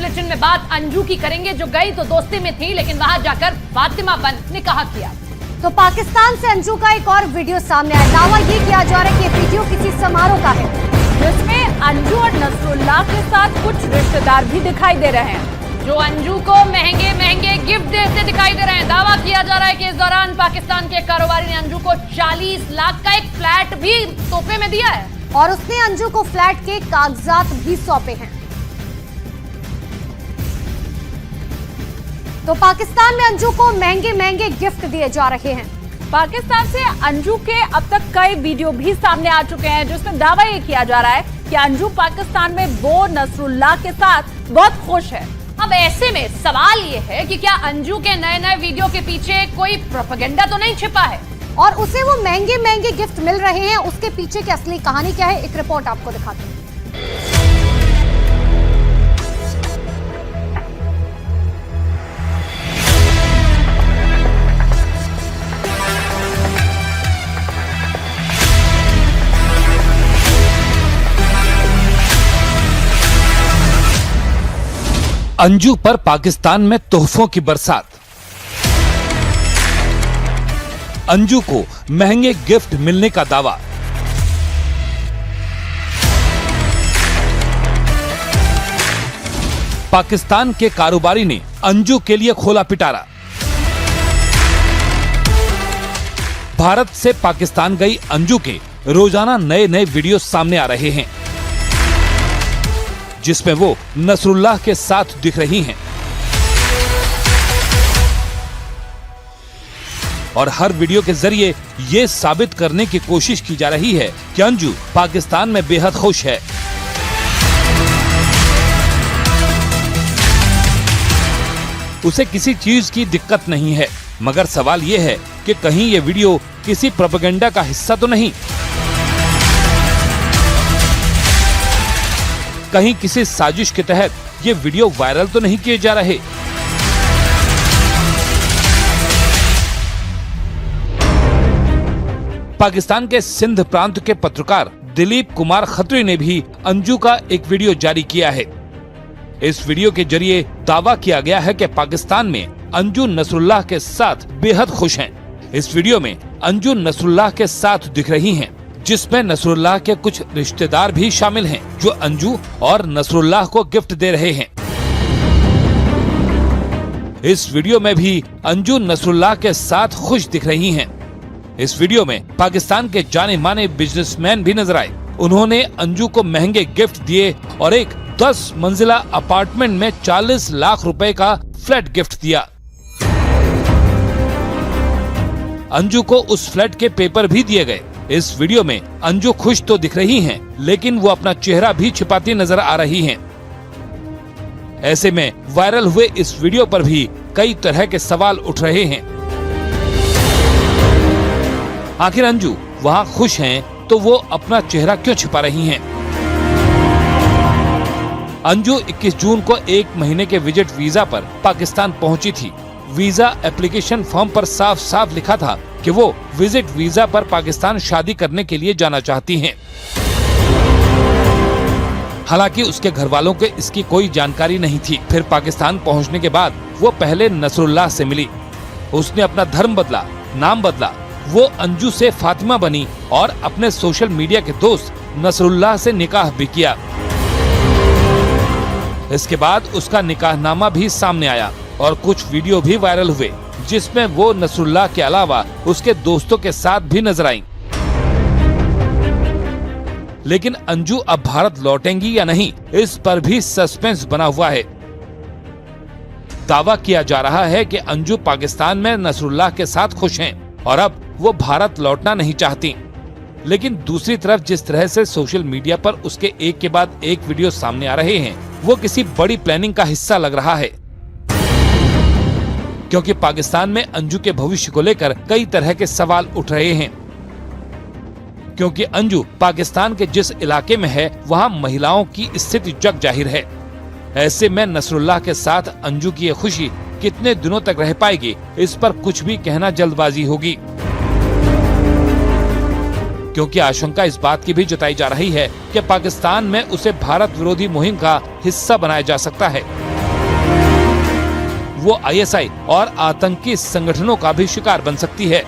Kitchen में बात अंजू की करेंगे, जो गई तो दोस्ती में थी लेकिन वहां जाकर फातिमा बन निकाह किया। तो पाकिस्तान से अंजू का एक और वीडियो सामने आया। दावा ये किया जा रहा है कि ये वीडियो किसी समारोह का है, जिसमें अंजू और नसरुल्लाह के साथ कुछ रिश्तेदार भी दिखाई दे रहे हैं, जो अंजू को महंगे महंगे गिफ्ट देते दिखाई दे रहे हैं। दावा किया जा रहा है कि इस दौरान पाकिस्तान के कारोबारी ने अंजू को 40 लाख का एक फ्लैट भी तोहफे में दिया है और उसने अंजू को फ्लैट के कागजात भी सौंपे हैं। तो पाकिस्तान में अंजू को महंगे महंगे गिफ्ट दिए जा रहे हैं। पाकिस्तान से अंजू के अब तक कई वीडियो भी सामने आ चुके हैं, जिसमें दावा ये किया जा रहा है कि अंजू पाकिस्तान में वो नसरुल्लाह के साथ बहुत खुश है। अब ऐसे में सवाल ये है कि क्या अंजू के नए नए वीडियो के पीछे कोई प्रोपेगेंडा तो नहीं छिपा है, और उसे वो महंगे महंगे गिफ्ट मिल रहे हैं, उसके पीछे की असली कहानी क्या है, एक रिपोर्ट आपको दिखाते हैं। अंजू पर पाकिस्तान में तोहफों की बरसात। अंजू को महंगे गिफ्ट मिलने का दावा। पाकिस्तान के कारोबारी ने अंजू के लिए खोला पिटारा। भारत से पाकिस्तान गई अंजू के रोजाना नए नए वीडियो सामने आ रहे हैं, जिसमें वो नसरुल्लाह के साथ दिख रही हैं और हर वीडियो के जरिए ये साबित करने की कोशिश की जा रही है कि अंजू पाकिस्तान में बेहद खुश है। उसे किसी चीज की दिक्कत नहीं है, मगर सवाल ये है कि कहीं ये वीडियो किसी प्रोपेगेंडा का हिस्सा तो नहीं, कहीं किसी साजिश के तहत ये वीडियो वायरल तो नहीं किए जा रहे। पाकिस्तान के सिंध प्रांत के पत्रकार दिलीप कुमार खत्री ने भी अंजू का एक वीडियो जारी किया है। इस वीडियो के जरिए दावा किया गया है कि पाकिस्तान में अंजू नसरुल्लाह के साथ बेहद खुश हैं। इस वीडियो में अंजू नसरुल्लाह के साथ दिख रही हैं, जिसमें नसरुल्लाह के कुछ रिश्तेदार भी शामिल हैं, जो अंजू और नसरुल्लाह को गिफ्ट दे रहे हैं। इस वीडियो में भी अंजू नसरुल्लाह के साथ खुश दिख रही हैं। इस वीडियो में पाकिस्तान के जाने माने बिजनेसमैन भी नजर आए। उन्होंने अंजू को महंगे गिफ्ट दिए और एक 10 मंजिला अपार्टमेंट में 40 लाख रुपए का फ्लैट गिफ्ट दिया। अंजू को उस फ्लैट के पेपर भी दिए गए। इस वीडियो में अंजू खुश तो दिख रही हैं, लेकिन वो अपना चेहरा भी छिपाती नजर आ रही हैं। ऐसे में वायरल हुए इस वीडियो पर भी कई तरह के सवाल उठ रहे हैं। आखिर अंजू वहाँ खुश हैं, तो वो अपना चेहरा क्यों छिपा रही हैं? अंजू 21 जून को 1 महीने के विजिट वीजा पर पाकिस्तान पहुंची थी। वीजा एप्लीकेशन फॉर्म पर साफ साफ लिखा था कि वो विजिट वीजा पर पाकिस्तान शादी करने के लिए जाना चाहती हैं। हालांकि उसके घर वालों को इसकी कोई जानकारी नहीं थी। फिर पाकिस्तान पहुंचने के बाद वो पहले नसरुल्लाह से मिली। उसने अपना धर्म बदला, नाम बदला। वो अंजू से फातिमा बनी और अपने सोशल मीडिया के दोस्त नसरुल्लाह से निकाह भी किया। इसके बाद उसका निकाहनामा भी सामने आया और कुछ वीडियो भी वायरल हुए, जिसमें वो नसरुल्लाह के अलावा उसके दोस्तों के साथ भी नजर आईं। लेकिन अंजू अब भारत लौटेंगी या नहीं, इस पर भी सस्पेंस बना हुआ है। दावा किया जा रहा है कि अंजू पाकिस्तान में नसरुल्लाह के साथ खुश हैं और अब वो भारत लौटना नहीं चाहती। लेकिन दूसरी तरफ जिस तरह से सोशल मीडिया पर उसके एक के बाद एक वीडियो सामने आ रहे हैं, वो किसी बड़ी प्लानिंग का हिस्सा लग रहा है, क्योंकि पाकिस्तान में अंजू के भविष्य को लेकर कई तरह के सवाल उठ रहे हैं। क्योंकि अंजू पाकिस्तान के जिस इलाके में है, वहाँ महिलाओं की स्थिति जग जाहिर है। ऐसे में नसरुल्लाह के साथ अंजू की ये खुशी कितने दिनों तक रह पाएगी, इस पर कुछ भी कहना जल्दबाजी होगी। क्योंकि आशंका इस बात की भी जताई जा रही है कि पाकिस्तान में उसे भारत विरोधी मुहिम का हिस्सा बनाया जा सकता है। वो आईएसआई और आतंकी संगठनों का भी शिकार बन सकती है।